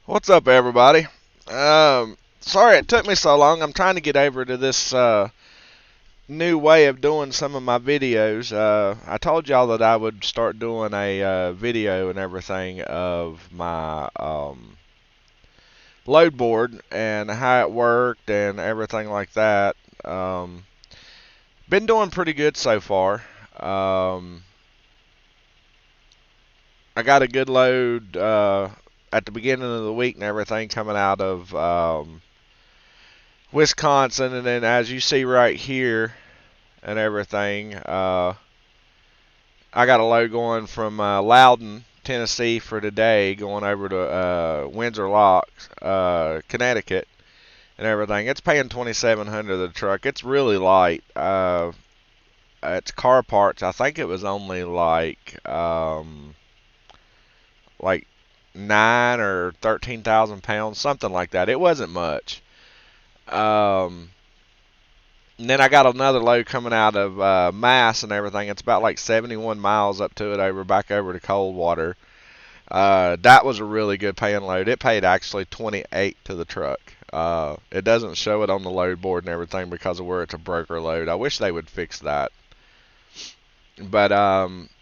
What's up, everybody? Sorry it took me so long. I'm trying to get over to this new way of doing some of my videos. I told y'all that I would start doing a video and everything of my load board and how it worked and everything like that. Um, Been doing pretty good so far. Um, I got a good load at the beginning of the week and everything coming out of Wisconsin, and then as you see right here and everything, I got a load going from Loudon, Tennessee for today, going over to Windsor Locks, Connecticut, and everything. It's paying 2,700 the truck. It's really light. It's car parts. I think it was only like 9 or 13,000 pounds, something like that. It wasn't much. Um, And then I got another load coming out of Mass and everything. It's about like 71 miles up to it back over to Coldwater. That was a really good paying load. It paid actually 28 to the truck. It doesn't show it on the load board and everything because of where it's a broker load. I wish they would fix that. But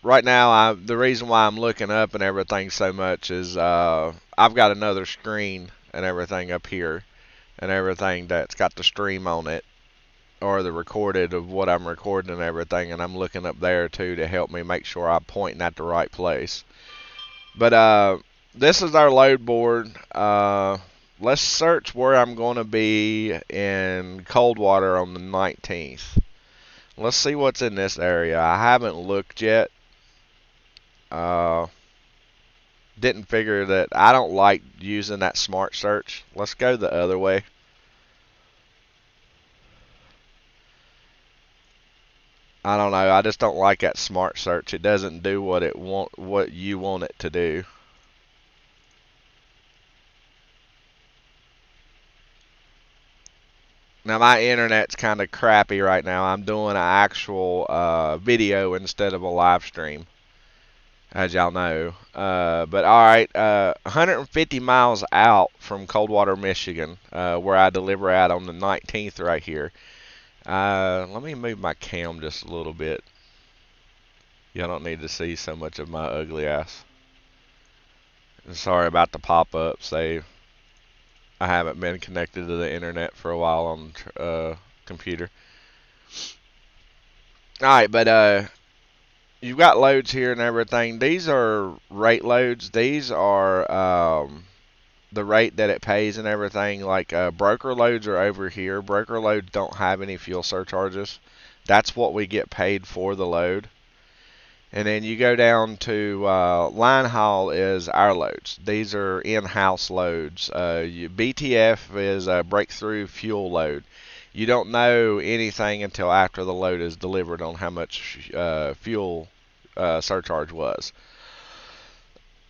right now, the reason why I'm looking up and everything so much is I've got another screen and everything up here and everything that's got the stream on it, or the recorded of what I'm recording and everything, and I'm looking up there too to help me make sure I'm pointing at the right place. But this is our load board. Let's search where I'm going to be in Coldwater on the 19th. Let's see what's in this area. I haven't looked yet. Uh, didn't figure that I don't like using that smart search. Let's go the other way. I don't know. I just don't like that smart search. It doesn't do what you want it to do. Now my internet's kind of crappy right now. I'm doing an actual video instead of a live stream, as y'all know. But all right, 150 miles out from Coldwater, Michigan, where I deliver at on the 19th right here. Let me move my cam just a little bit. Y'all don't need to see so much of my ugly ass. Sorry about the pop-ups. I haven't been connected to the internet for a while on computer. All right, but you've got loads here and everything. These are rate loads. These are the rate that it pays and everything. Like broker loads are over here. Broker loads don't have any fuel surcharges. That's what we get paid for the load. And then you go down to line haul is our loads. These are in-house loads. BTF is a breakthrough fuel load. You don't know anything until after the load is delivered on how much fuel surcharge was.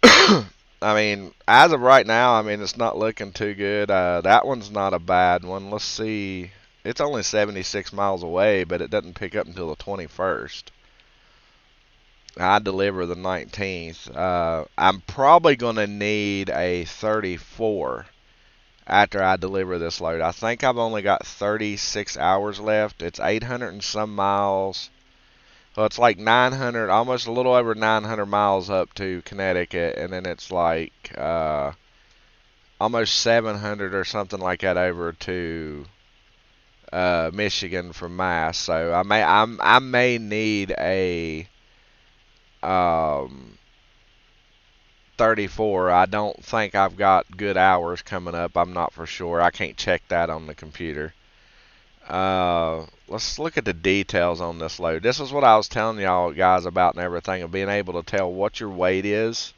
I mean, as of right now, I mean, it's not looking too good. That one's not a bad one. Let's see. It's only 76 miles away, but it doesn't pick up until the 21st. I deliver the 19th. I'm probably going to need a 34 after I deliver this load. I think I've only got 36 hours left. It's 800 and some miles. Well, it's like 900, almost a little over 900 miles up to Connecticut, and then it's like almost 700 or something like that over to Michigan from Mass. So I may need a um, 34. I don't think I've got good hours coming up. I'm not for sure. I can't check that on the computer. Let's look at the details on this load. This is what I was telling y'all guys about and everything, of being able to tell what your weight is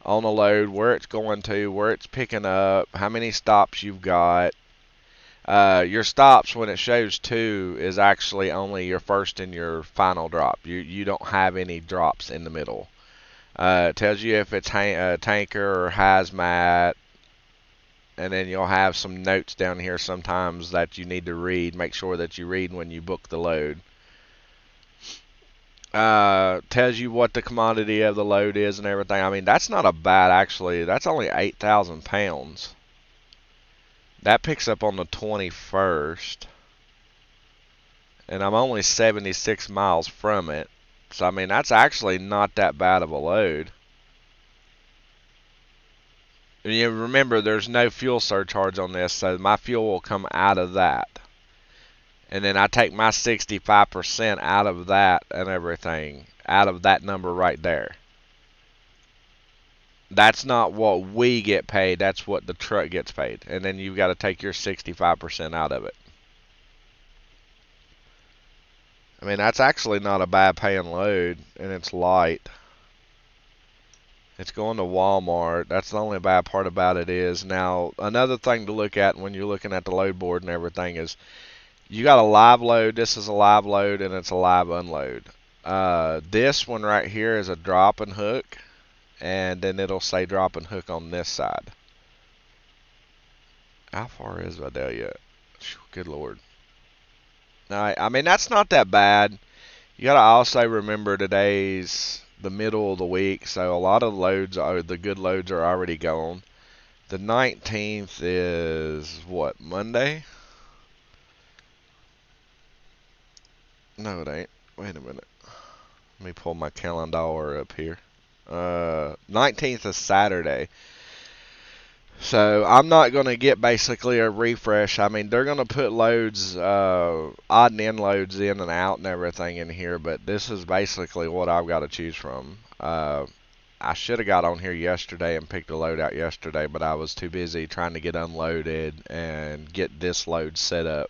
on a load, where it's going to, where it's picking up, how many stops you've got. Your stops, when it shows 2, is actually only your first and your final drop. You don't have any drops in the middle. It tells you if it's tanker or hazmat, and then you'll have some notes down here sometimes that you need to read. Make sure that you read when you book the load. Tells you what the commodity of the load is and everything. I mean, that's not a bad, actually. That's only 8,000 pounds. That picks up on the 21st. And I'm only 76 miles from it. So, I mean, that's actually not that bad of a load. And you remember, there's no fuel surcharge on this, so my fuel will come out of that. And then I take my 65% out of that and everything, out of that number right there. That's not what we get paid, that's what the truck gets paid. And then you've got to take your 65% out of it. I mean, that's actually not a bad paying load, and it's light. It's going to Walmart. That's the only bad part about it is. Now, another thing to look at when you're looking at the load board and everything is you got a live load. This is a live load, and it's a live unload. This one right here is a drop and hook, and then it'll say drop and hook on this side. How far is Vidalia? Good Lord. I mean, that's not that bad. You got to also remember today's the middle of the week, so a lot of the good loads are already gone. The 19th is what, Monday? No, it ain't. Wait a minute. Let me pull my calendar up here. 19th is Saturday. So I'm not going to get basically a refresh. I mean, they're going to put loads, odd and end loads in and out and everything in here, but this is basically what I've got to choose from. I should have got on here yesterday and picked a load out yesterday, but I was too busy trying to get unloaded and get this load set up.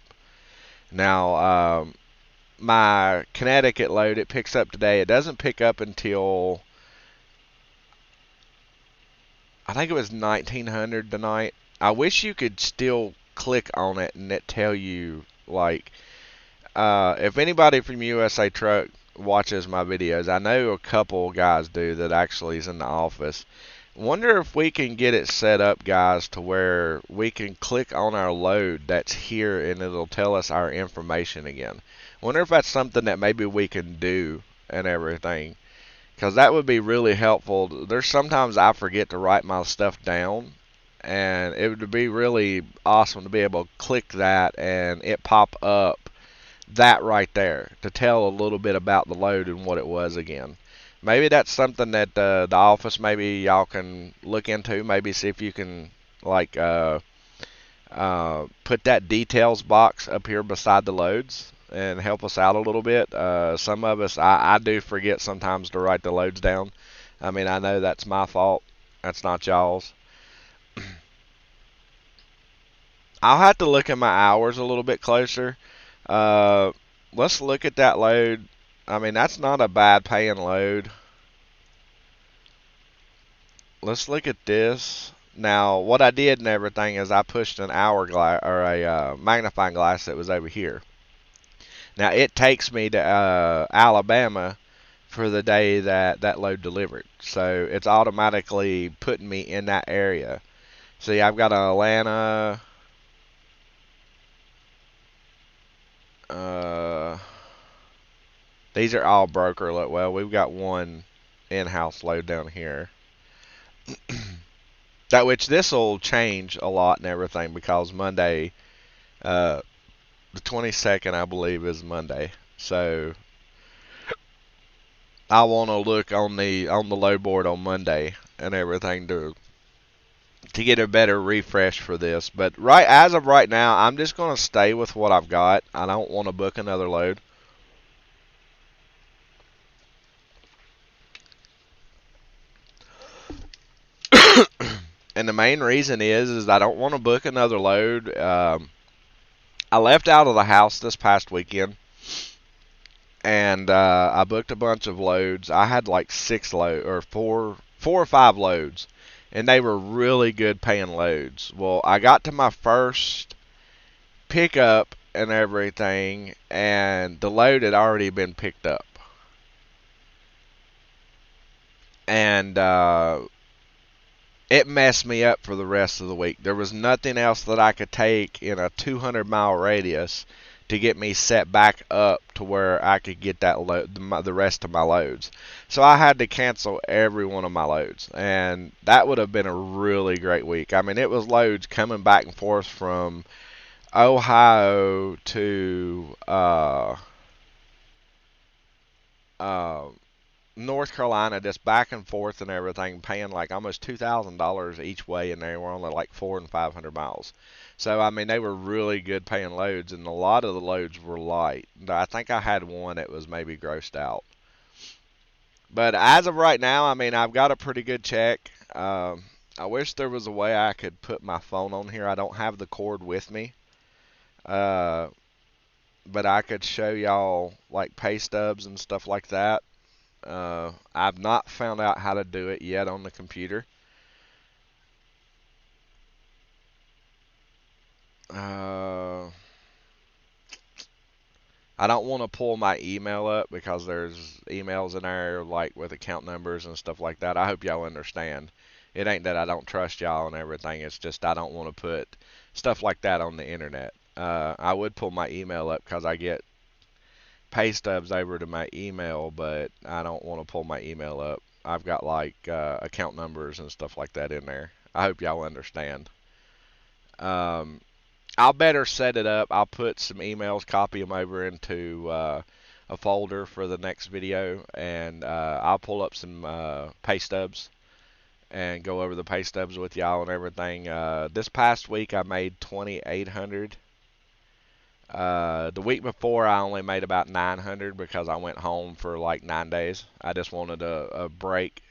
Now, my Connecticut load, it picks up today. It doesn't pick up until I think it was 1900 tonight. I wish you could still click on it and it tell you like if anybody from USA Truck watches my videos. I know a couple guys do that actually is in the office. Wonder if we can get it set up, guys, to where we can click on our load that's here and it'll tell us our information again. Wonder if that's something that maybe we can do and everything. Because that would be really helpful. There's sometimes I forget to write my stuff down, and it would be really awesome to be able to click that and it pop up that right there to tell a little bit about the load and what it was again. Maybe that's something that the office, maybe y'all can look into. Maybe see if you can like put that details box up here beside the loads and help us out a little bit. Some of us, I do forget sometimes to write the loads down. I mean, I know that's my fault. That's not y'all's. I'll have to look at my hours a little bit closer. Uh, let's look at that load. I mean, that's not a bad paying load. Let's look at this. Now, what I did and everything is I pushed an hourglass or a magnifying glass that was over here. Now it takes me to Alabama for the day that that load delivered. So it's automatically putting me in that area. See, I've got Atlanta. Uh, these are all broker load. Well, we've got one in-house load down here. That which this will change a lot and everything because Monday, the 22nd, I believe, is Monday. So I want to look on the load board on Monday and everything to get a better refresh for this. But right as of right now, I'm just going to stay with what I've got. I don't want to book another load. And the main reason is I don't want to book another load. I left out of the house this past weekend, and I booked a bunch of loads. I had like four or five loads, and they were really good paying loads. Well, I got to my first pickup and everything, and the load had already been picked up, and it messed me up for the rest of the week. There was nothing else that I could take in a 200-mile radius to get me set back up to where I could get that the rest of my loads. So I had to cancel every one of my loads, and that would have been a really great week. I mean, it was loads coming back and forth from Ohio to uh, North Carolina, just back and forth and everything, paying like almost $2,000 each way, and they were only like 400 and 500 miles. So I mean, they were really good paying loads, and a lot of the loads were light. I think I had one that was maybe grossed out. But as of right now, I mean, I've got a pretty good check. I wish there was a way I could put my phone on here. I don't have the cord with me. Uh, but I could show y'all like pay stubs and stuff like that. I've not found out how to do it yet on the computer. Uh, I don't want to pull my email up because there's emails in there like with account numbers and stuff like that. I hope y'all understand. It ain't that I don't trust y'all and everything. It's just I don't want to put stuff like that on the internet. I would pull my email up because I get pay stubs over to my email, but I don't want to pull my email up. I've got like account numbers and stuff like that in there. I hope y'all understand. Um, I'll better set it up. I'll put some emails, copy them over into a folder for the next video, and I'll pull up some pay stubs and go over the pay stubs with y'all and everything. This past week I made 2,800. The week before I only made about 900 because I went home for like 9 days. I just wanted a break.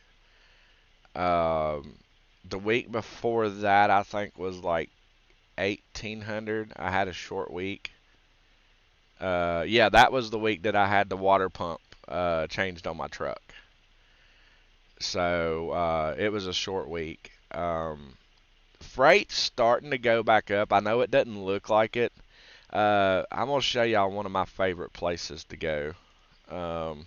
Um, the week before that I think was like 1,800. I had a short week. Yeah, that was the week that I had the water pump changed on my truck. So it was a short week. Freight's starting to go back up. I know it doesn't look like it. I'm gonna show y'all one of my favorite places to go, um,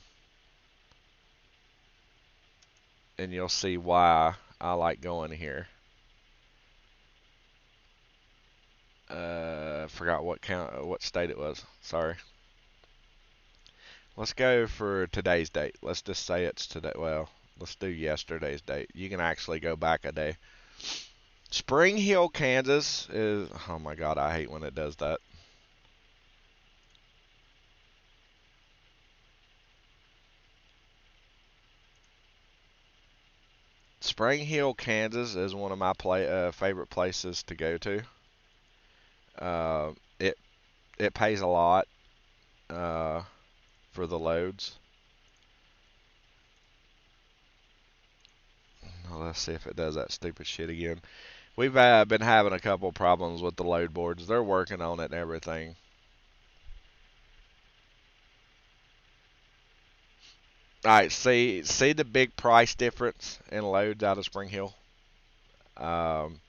and you'll see why I like going here. Forgot what state it was. Sorry. Let's go for today's date. Let's just say it's today. Well, let's do yesterday's date. You can actually go back a day. Spring Hill, Kansas is. Oh my God, I hate when it does that. Spring Hill, Kansas is one of my favorite places to go to. Uh, it it pays a lot uh, for the loads. Well, let's see if it does that stupid shit again. We've been having a couple problems with the load boards. They're working on it and everything. All right, see the big price difference in loads out of Spring Hill. Um,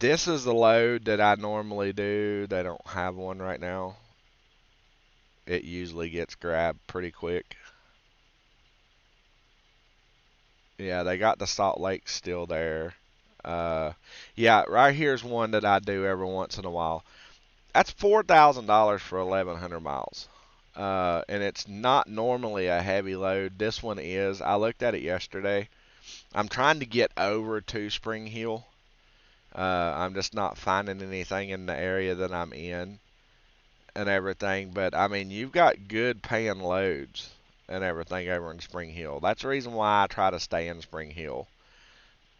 this is the load that I normally do. They don't have one right now. It usually gets grabbed pretty quick. Yeah, they got the Salt Lake still there. Uh, yeah, right here's one that I do every once in a while. That's $4,000 for 1,100 miles. And it's not normally a heavy load. This one is. I looked at it yesterday. I'm trying to get over to Spring Hill. I'm just not finding anything in the area that I'm in and everything. But I mean, you've got good paying loads and everything over in Spring Hill. That's the reason why I try to stay in Spring Hill.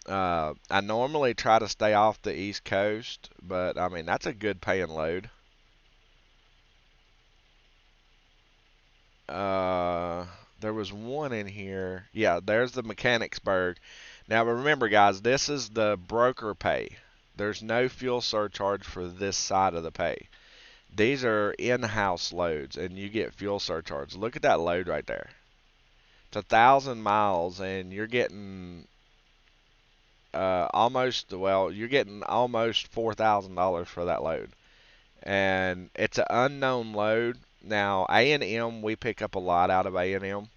I normally try to stay off the East Coast, but I mean, that's a good paying load. Uh, there was one in here. Yeah, there's the Mechanicsburg. Now remember, guys, this is the broker pay. There's no fuel surcharge for this side of the pay. These are in-house loads, and you get fuel surcharge. Look at that load right there. It's 1,000 miles, and you're getting you're getting almost $4,000 for that load. And it's an unknown load. Now A&M, we pick up a lot out of A&M.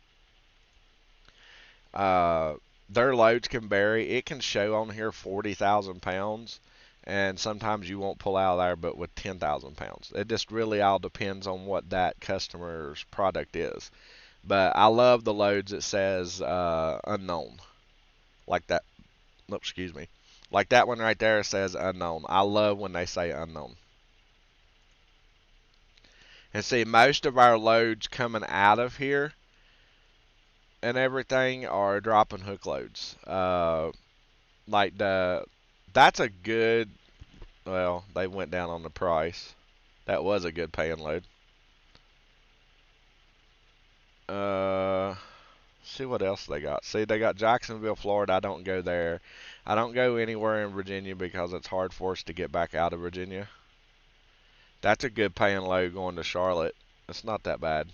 Uh, their loads can vary. It can show on here 40,000 pounds, and sometimes you won't pull out of there but with 10,000 pounds. It just really all depends on what that customer's product is. But I love the loads that says unknown, like that. No, excuse me. Like that one right there says unknown. I love when they say unknown. And see, most of our loads coming out of here and everything are drop and hook loads. Like that's a good. Well, they went down on the price. That was a good paying load. Uh, See what else they got. See, they got Jacksonville, Florida. I don't go there. I don't go anywhere in Virginia because it's hard for us to get back out of Virginia. That's a good paying load going to Charlotte. It's not that bad.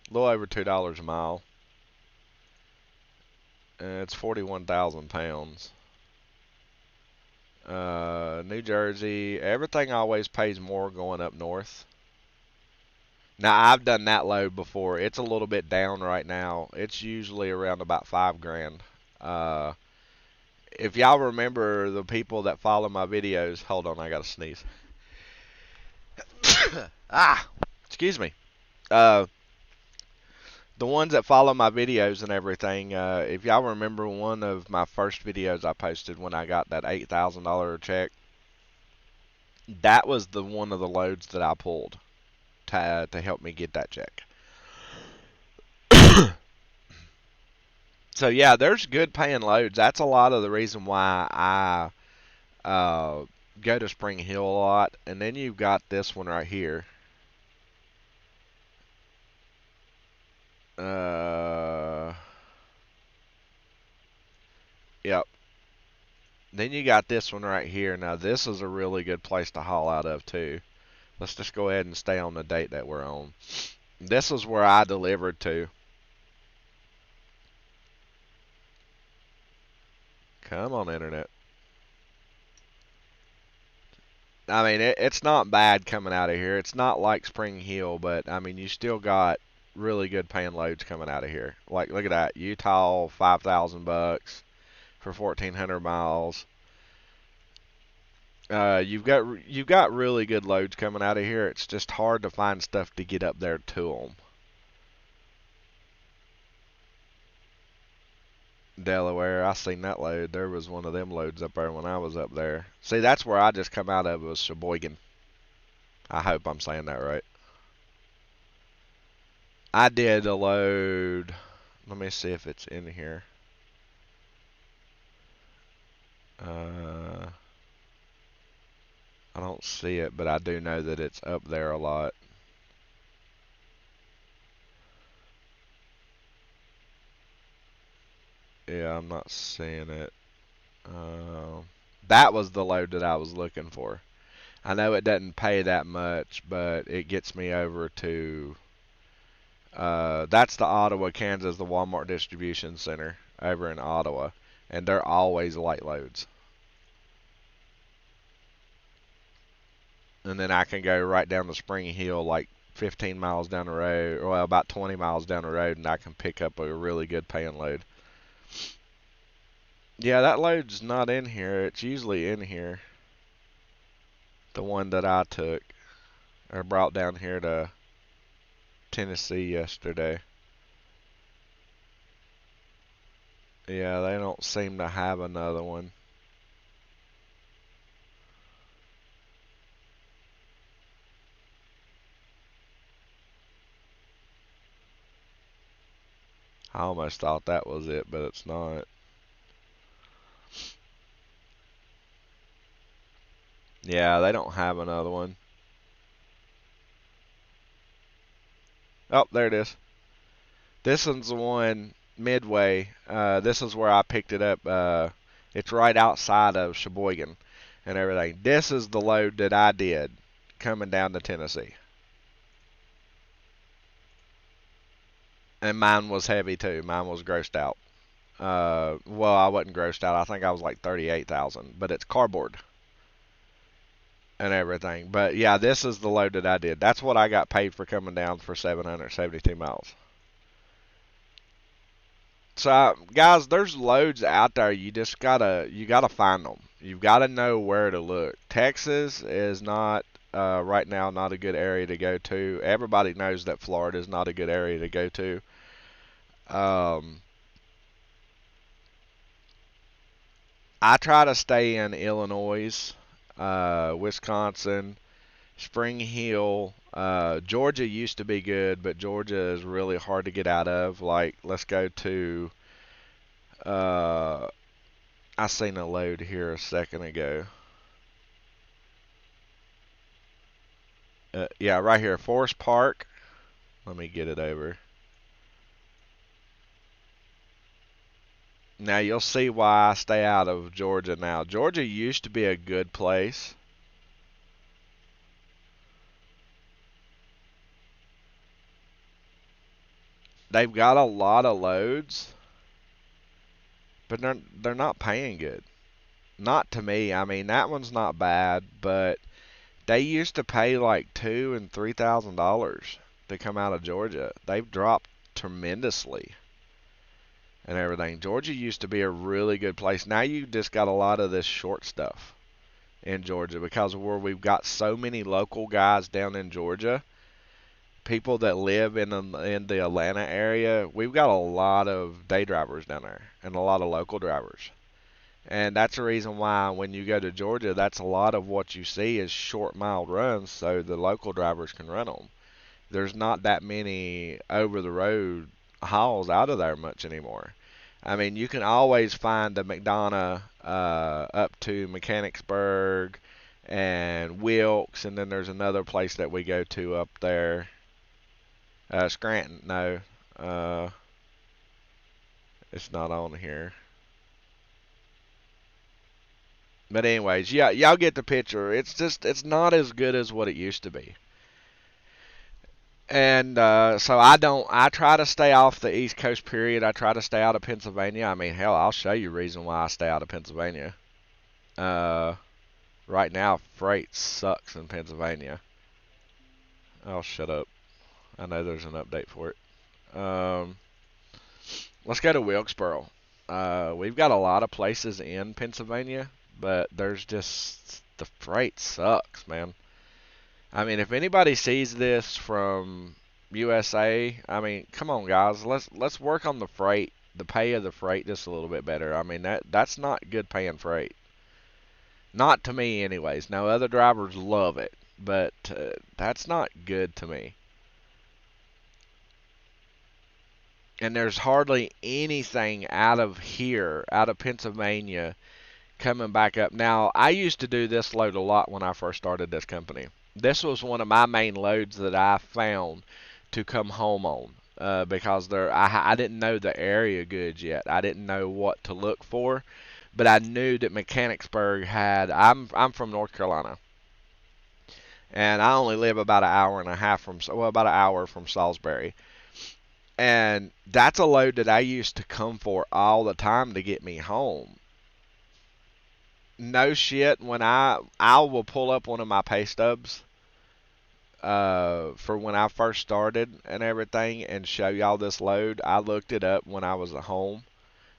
A little over $2 a mile. And it's 41,000 pounds. New Jersey, everything always pays more going up north. Now I've done that load before. It's a little bit down right now. It's usually around about 5 grand. Uh, if y'all remember the people that follow my videos, hold on, I gotta sneeze. Ah, excuse me. Uh, the ones that follow my videos and everything, if y'all remember one of my first videos I posted when I got that $8,000 check, that was the one of the loads that I pulled to help me get that check. So yeah, there's good paying loads. That's a lot of the reason why I go to Spring Hill a lot. And then you've got this one right here. Uh, yep. Then you got this one right here. Now this is a really good place to haul out of too. Let's just go ahead and stay on the date that we're on. This is where I delivered to. Come on, internet. I mean, it's not bad coming out of here. It's not like Spring Hill, but I mean, you still got really good paying loads coming out of here. Like, look at that, Utah, $5,000 for 1,400 miles. You've got really good loads coming out of here. It's just hard to find stuff to get up there to them. Delaware, I seen that load. There was one of them loads up there when I was up there. See, that's where I just come out of was Sheboygan. I hope I'm saying that right. I did a load. Let me see if it's in here. Uh, I don't see it, but I do know that it's up there a lot. Yeah, I'm not seeing it. Uh, that was the load that I was looking for. I know it doesn't pay that much, but it gets me over to. That's the Ottawa, Kansas, the Walmart distribution center over in Ottawa, and they're always light loads. And then I can go right down the Spring Hill, like 15 miles down the road, or well, about 20 miles down the road, and I can pick up a really good paying load. Yeah, that load's not in here. It's usually in here. The one that I took or brought down here to Tennessee yesterday. Yeah, they don't seem to have another one. I almost thought that was it, but it's not. Yeah, they don't have another one. Oh, there it is. This one's the one midway. This is where I picked it up. It's right outside of Sheboygan and everything. This is the load that I did coming down to Tennessee. And mine was heavy too. Mine was grossed out. Well, I wasn't grossed out. I think I was like 38,000, but it's cardboard and everything. But yeah, this is the load that I did. That's what I got paid for coming down for 772 miles. So, guys, there's loads out there. You gotta find them. You've got to know where to look. Texas is not right now not a good area to go to. Everybody knows that Florida is not a good area to go to. Um, I try to stay in Illinois, Wisconsin, Spring Hill. Georgia used to be good, but Georgia is really hard to get out of. Like, let's go to. Uh, I seen a load here a second ago. Yeah, right here, Forest Park. Let me get it over. Now you'll see why I stay out of Georgia now. Georgia used to be a good place. They've got a lot of loads, but they're not paying good. Not to me. I mean, that one's not bad, but they used to pay like $2,000 and $3,000 to come out of Georgia. They've dropped tremendously and everything. Georgia used to be a really good place. Now you just got a lot of this short stuff in Georgia because of where we've got so many local guys down in Georgia, people that live in the Atlanta area. We've got a lot of day drivers down there and a lot of local drivers. And that's the reason why when you go to Georgia, that's a lot of what you see is short mile runs so the local drivers can run them. There's not that many over the road hauls out of there much anymore. I mean, you can always find a McDonough up to Mechanicsburg and Wilkes, and then there's another place that we go to up there. Scranton, no, uh, it's not on here. But anyways, yeah, y'all get the picture. It's not as good as what it used to be. And so I try to stay off the East Coast. Period. I try to stay out of Pennsylvania. I mean, hell, I'll show you a reason why I stay out of Pennsylvania. Uh, right now, freight sucks in Pennsylvania. Oh, shut up. I know there's an update for it. Let's go to Wilkesboro. We've got a lot of places in Pennsylvania, but there's just the freight sucks, man. I mean, if anybody sees this from USA, I mean, come on, guys, let's work on the freight, the pay of the freight just a little bit better. I mean, that's not good paying freight. Not to me, anyways. Now, other drivers love it, but that's not good to me. And there's hardly anything out of here, out of Pennsylvania, coming back up. Now, I used to do this load a lot when I first started this company. This was one of my main loads that I found to come home on because I didn't know the area good yet. I didn't know what to look for, but I knew that Mechanicsburg had. I'm from North Carolina, and I only live about an hour and a half from well about an hour from Salisbury, and that's a load that I used to come for all the time to get me home. No shit, when I will pull up one of my pay stubs for when I first started and everything and show y'all this load. I looked it up when I was at home,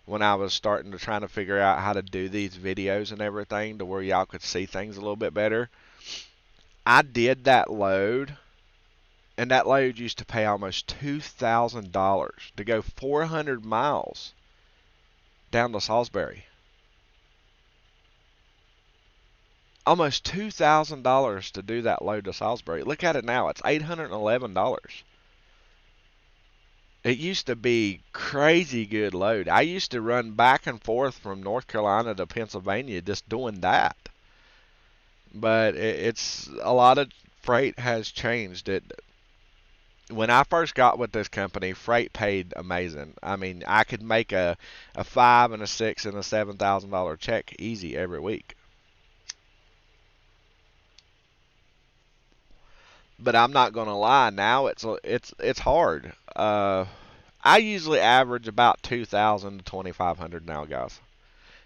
when I was starting to trying to figure out how to do these videos and everything to where y'all could see things a little bit better. I did that load, and that load used to pay almost $2,000 to go 400 miles down to Salisbury. Almost $2,000 to do that load to Salisbury. Look at it now. It's $811. It used to be crazy good load. I used to run back and forth from North Carolina to Pennsylvania just doing that. But it's a lot of freight has changed. It when I first got with this company, freight paid amazing. I mean, I could make a five and a six and a $7,000 check easy every week. But I'm not gonna lie. Now it's hard. I usually average about 2,000 to 2,500 now, guys.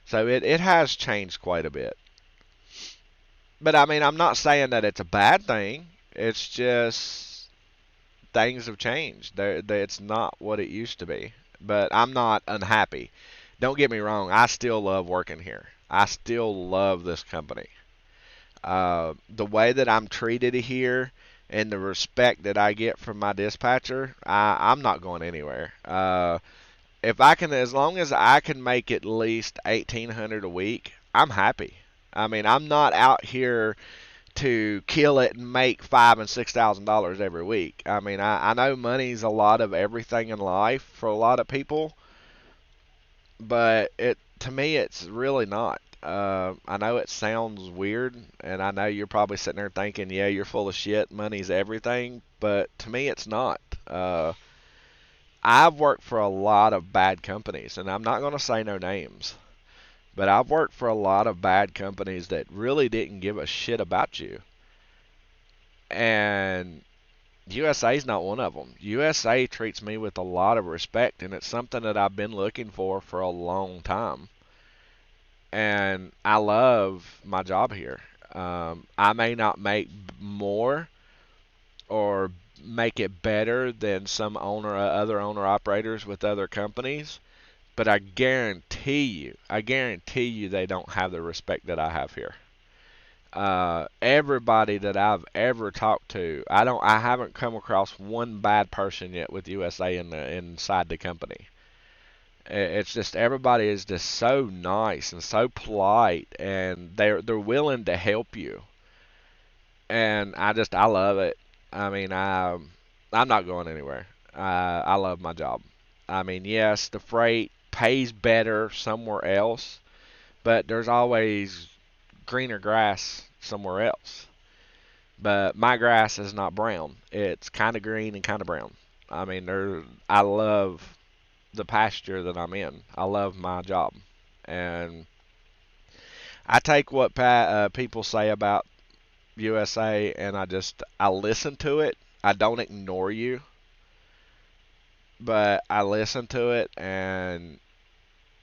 So it has changed quite a bit. But I mean, I'm not saying that it's a bad thing. It's just things have changed. It's not what it used to be. but I'm not unhappy. Don't get me wrong, I still love working here. I still love this company. The way that I'm treated here and the respect that I get from my dispatcher, I'm not going anywhere. If I can, as long as I can make at least 1,800 a week, I'm happy. I mean, I'm not out here to kill it and make $5,000 and $6,000 every week. I mean, I know money's a lot of everything in life for a lot of people, but it to me it's really not. I know it sounds weird, and I know you're probably sitting there thinking, "Yeah, you're full of shit. Money's everything," but to me, it's not. I've worked for a lot of bad companies, and I'm not going to say no names, but I've worked for a lot of bad companies that really didn't give a shit about you. And USA's not one of them. USA treats me with a lot of respect, and it's something that I've been looking for a long time. And I love my job here. I may not make more or make it better than some other owner operators with other companies, but I guarantee you, they don't have the respect that I have here. Everybody that I've ever talked to, I haven't come across one bad person yet with USA inside the company. It's just everybody is just so nice and so polite, and they're willing to help you, and I love it. I mean, I'm not going anywhere. I love my job. I mean, yes, the freight pays better somewhere else, but there's always greener grass somewhere else. But my grass is not brown. It's kind of green and kind of brown. I mean, I love the pasture that I'm in. I love my job, and I take what people say about USA, and I listen to it. I don't ignore you, but I listen to it, and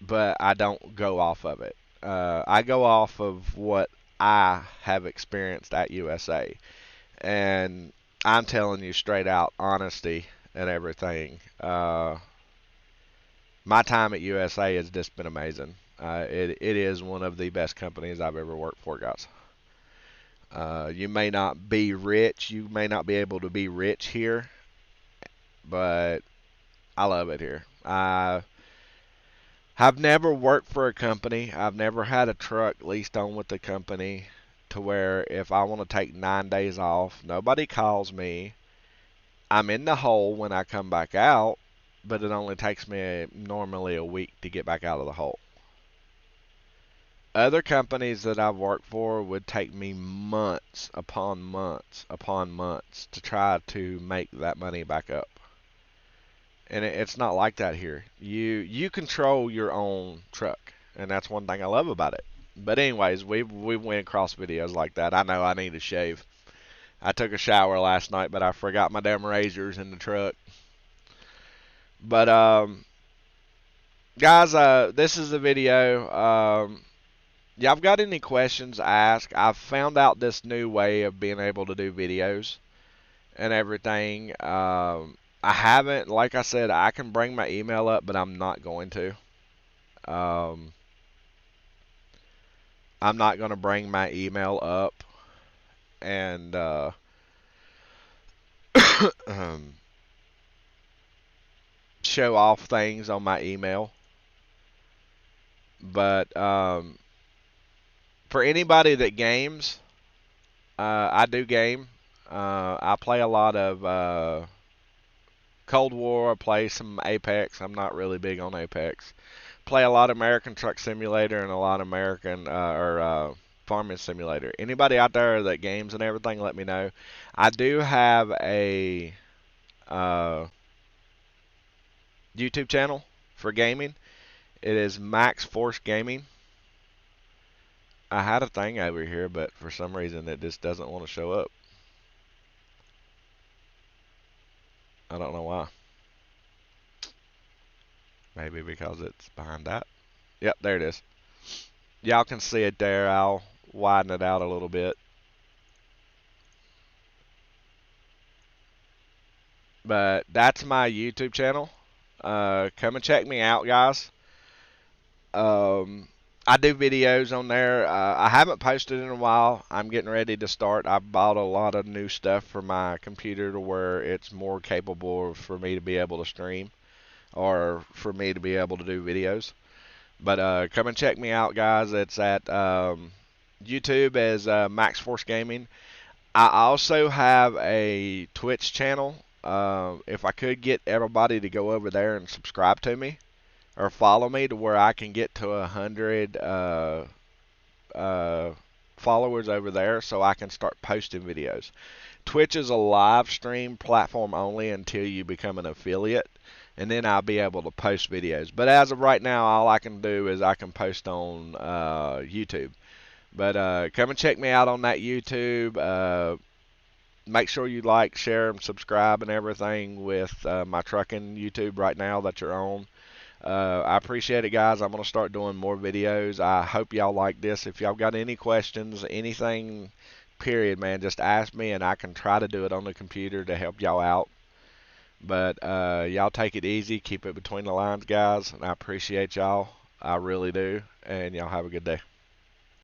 but I don't go off of it. I go off of what I have experienced at USA, and I'm telling you straight out, honesty and everything. My time at USA has just been amazing. It is one of the best companies I've ever worked for, guys. You may not be rich, you may not be able to be rich here, but I love it here. I've never worked for a company. I've never had a truck leased on with the company to where if I want to take 9 days off, nobody calls me. I'm in the hole when I come back out, but it only takes me normally a week to get back out of the hole. Other companies that I've worked for would take me months upon months upon months to try to make that money back up. And it's not like that here. You control your own truck, and that's one thing I love about it. But anyways, we went across videos like that. I know I need to shave. I took a shower last night, but I forgot my damn razors in the truck. But guys, this is the video. Yeah, I've got any questions, ask. I've found out this new way of being able to do videos and everything. I haven't, like I said, I can bring my email up, but I'm not going to. Um, I'm not going to bring my email up and um, show off things on my email. But for anybody that games, I do game. I play a lot of Cold War. I play some Apex. I'm not really big on Apex. Play a lot of American Truck Simulator and a lot of American Farming Simulator. Anybody out there that games and everything, let me know. I do have a uh, YouTube channel for gaming. It is Max Force Gaming. I had a thing over here, but for some reason it just doesn't want to show up. I don't know why. Maybe because it's behind that. Yep, there it is. Y'all can see it there. I'll widen it out a little bit. But that's my YouTube channel. Come and check me out, guys. Um, I do videos on there. I haven't posted in a while. I'm getting ready to start. I bought a lot of new stuff for my computer to where it's more capable for me to be able to stream or for me to be able to do videos. But come and check me out, guys. It's at YouTube as Max Force Gaming. I also have a Twitch channel. If I could get everybody to go over there and subscribe to me or follow me to where I can get to 100 uh, followers over there, so I can start posting videos. Twitch is a live stream platform only until you become an affiliate, and then I'll be able to post videos. But as of right now, all I can do is I can post on YouTube. But come and check me out on that YouTube. Make sure you like, share, and subscribe and everything with my trucking YouTube right now that you're on. I appreciate it, guys. I'm going to start doing more videos. I hope y'all like this. If y'all got any questions, anything, period, man, just ask me and I can try to do it on the computer to help y'all out. But y'all take it easy. Keep it between the lines, guys. And I appreciate y'all. I really do. And y'all have a good day.